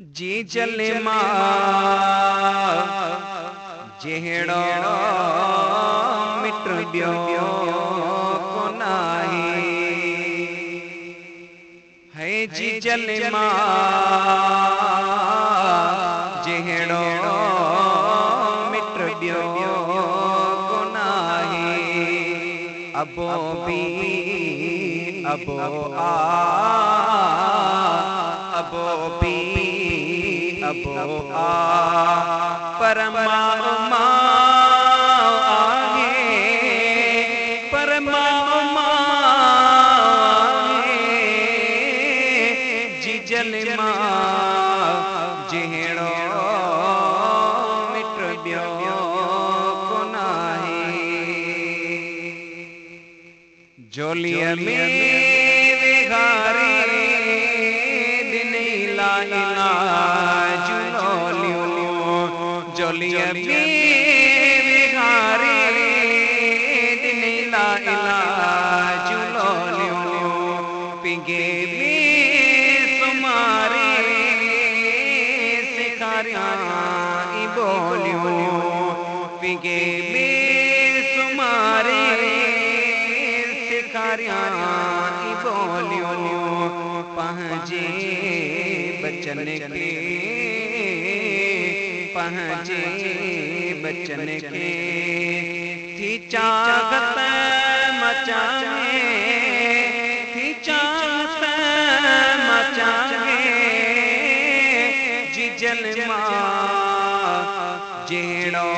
जी जले मां जेहड़ो मिट ॿियो कोन्हे है जी जले मां जेहड़ो मिट ॿियो कोन्हे अबो बी अबो आ अबो बी अबो आ परमात्मा आगे परमात्मा आगे जी जले मां जेहड़ो मिट ॿियो कोन्हे जोलीअ में विहारी जोलिया में विहारी दिनेला इलाज लोलियो पिगे में सुमारी सिखारिया बोलियो पिगे में सुमारी सिखारिया बोलियो पहुँचे बचन के पहुँचे बचन के थी चाहत मचाए थी चाहत मचाए जी जल मां जेड़ो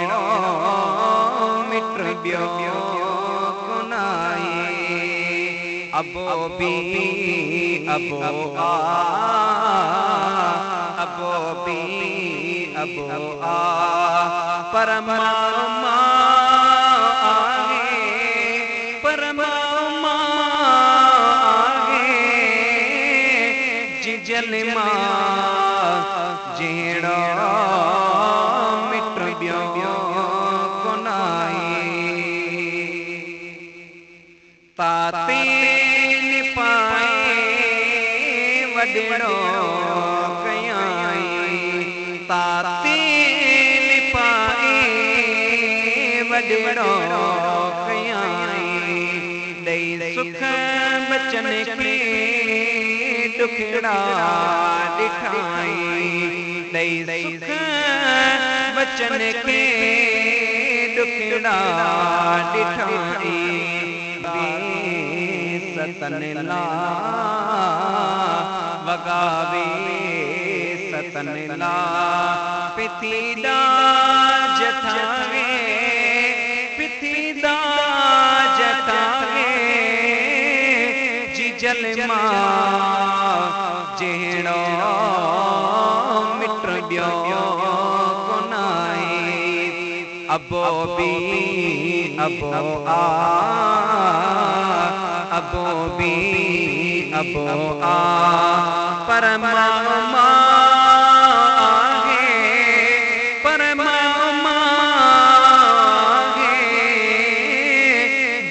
मिट ॿियो कोन्हे अबो बी अबो आ अबो बी अबो आ परमात्मा आगे परमात्मा आगे जी जले मां जेड़ो मिट ॿियो कोन्हे ताते पाए वॾड़ो ताते पाए वॾड़ो कयाई ॾेई सुख बचन के दुखड़ा ॾिठाई ॾेई सुख बचन के दुखड़ा ॾिठाई सतन ला वगावे सतन ला पिथीदा जठावे पिथीदा जठावे जी जल मां जेड़ो मिट ॿियो कोन्हे अबो बी अबो आ अबो बी अबो आ परमात्मा आगे परमात्मा आगे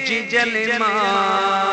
जी जल मां